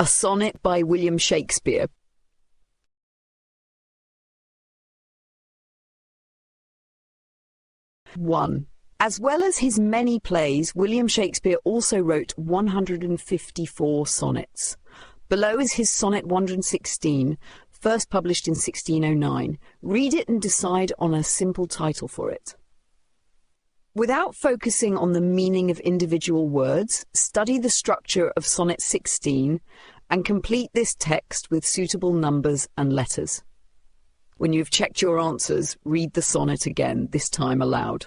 A sonnet by William Shakespeare. One. As well as his many plays, William Shakespeare also wrote 154 sonnets. Below is his sonnet 116, first published in 1609. Read it and decide on a simple title for it. Without focusing on the meaning of individual words, study the structure of Sonnet 16 and complete this text with suitable numbers and letters. When you've checked your answers, read the sonnet again, this time aloud.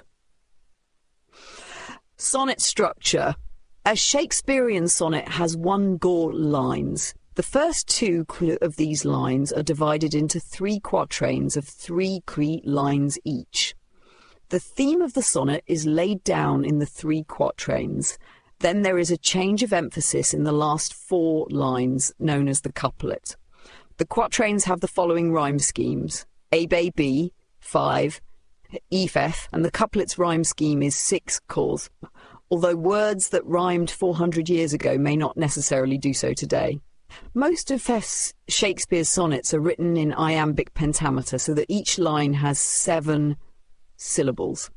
Sonnet structure. A Shakespearean sonnet has one gore lines. The first two of these lines are divided into 3 quatrains of 3 lines each. The theme of the sonnet is laid down in the 3 quatrains. Then there is a change of emphasis in the last 4 lines, known as the couplet. The quatrains have the following rhyme schemes: A, B, B, 5, E, F, and the couplet's rhyme scheme is 6 cause, although words that rhymed 400 years ago may not necessarily do so today. Most of Shakespeare's sonnets are written in iambic pentameter, so that each line has 7 syllables.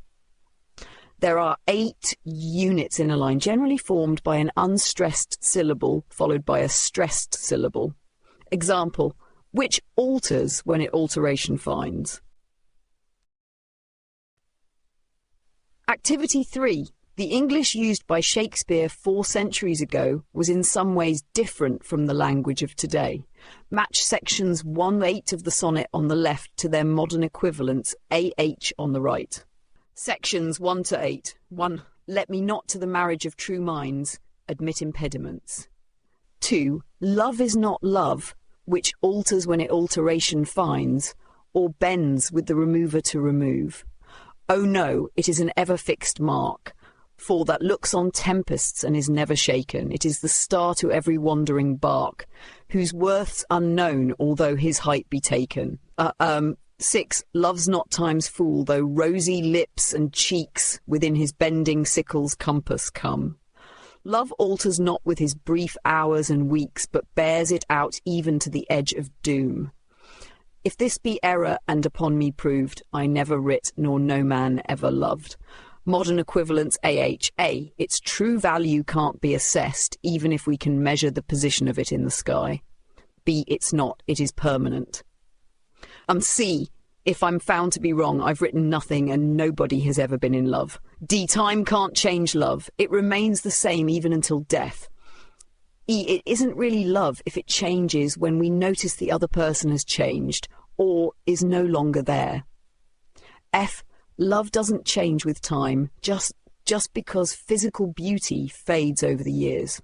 There are 8 units in a line, generally formed by an unstressed syllable followed by a stressed syllable. Example: which alters when it alteration finds. Activity 3. The English used by Shakespeare 4 centuries ago was in some ways different from the language of today. Match sections 1-8 of the sonnet on the left to their modern equivalents AH on the right. Sections 1-8. 1. Let me not to the marriage of true minds admit impediments. 2. Love is not love, which alters when it alteration finds, or bends with the remover to remove. Oh no, it is an ever-fixed mark, for that looks on tempests and is never shaken. It is the star to every wandering bark, whose worth's unknown, although his height be taken. 6. Love's not time's fool, though rosy lips and cheeks within his bending sickle's compass come. Love alters not with his brief hours and weeks, but bears it out even to the edge of doom. If this be error and upon me proved, I never writ, nor no man ever loved. Modern equivalents AHA. Its true value can't be assessed, even if we can measure the position of it in the sky. B. It's not, it is permanent. C. If I'm found to be wrong, I've written nothing and nobody has ever been in love. D. Time can't change love. It remains the same even until death. E. It isn't really love if it changes when we notice the other person has changed or is no longer there. F. Love doesn't change with time, just because physical beauty fades over the years.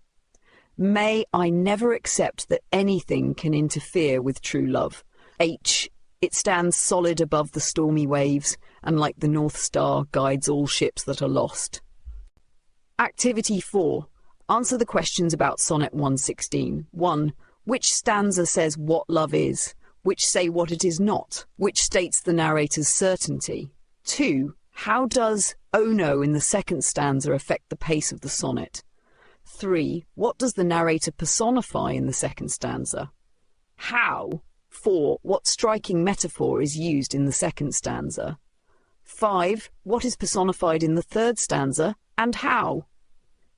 May I never accept that anything can interfere with true love. H. It stands solid above the stormy waves, and like the North Star guides all ships that are lost. Activity 4. Answer the questions about Sonnet 116. 1. Which stanza says what love is? Which say what it is not? Which states the narrator's certainty? 2. How does "oh no" in the second stanza affect the pace of the sonnet? 3. What does the narrator personify in the second stanza? How? 4. What striking metaphor is used in the second stanza? 5. What is personified in the third stanza, and how?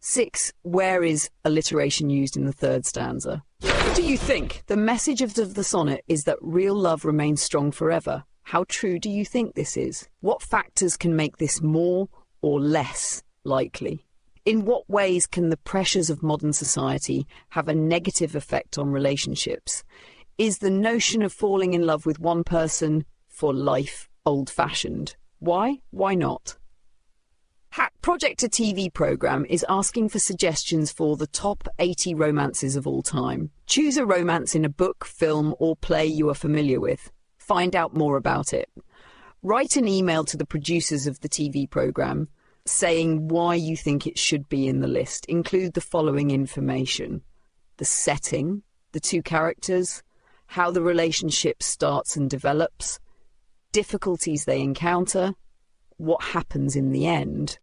6. Where is alliteration used in the third stanza? What do you think? The message of the sonnet is that real love remains strong forever. How true do you think this is? What factors can make this more or less likely? In what ways can the pressures of modern society have a negative effect on relationships? Is the notion of falling in love with one person for life old-fashioned? Why? Why not? Hack Project, a TV program, is asking for suggestions for the top 80 romances of all time. Choose a romance in a book, film, or play you are familiar with. Find out more about it. Write an email to the producers of the TV program saying why you think it should be in the list. Include the following information: the setting, the 2 characters, how the relationship starts and develops, difficulties they encounter, what happens in the end.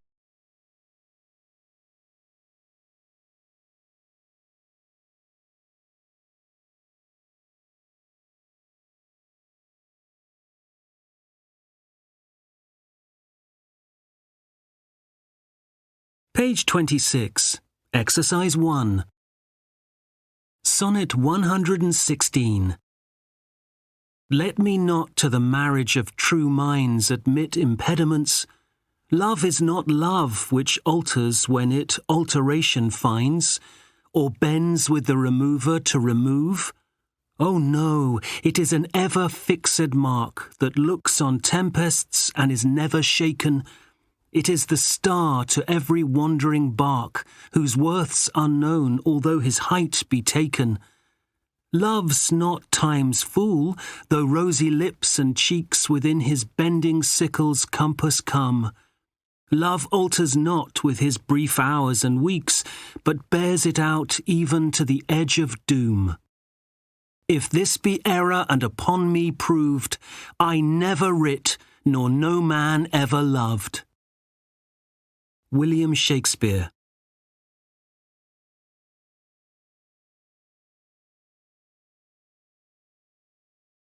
Page 26, Exercise 1. Sonnet 116. Let me not to the marriage of true minds admit impediments. Love is not love which alters when it alteration finds, or bends with the remover to remove. Oh no, it is an ever fixed mark that looks on tempests and is never shaken. It is the star to every wandering bark, whose worth's unknown although his height be taken. Love's not time's fool, though rosy lips and cheeks within his bending sickle's compass come. Love alters not with his brief hours and weeks, but bears it out even to the edge of doom. If this be error and upon me proved, I never writ, nor no man ever loved. William Shakespeare.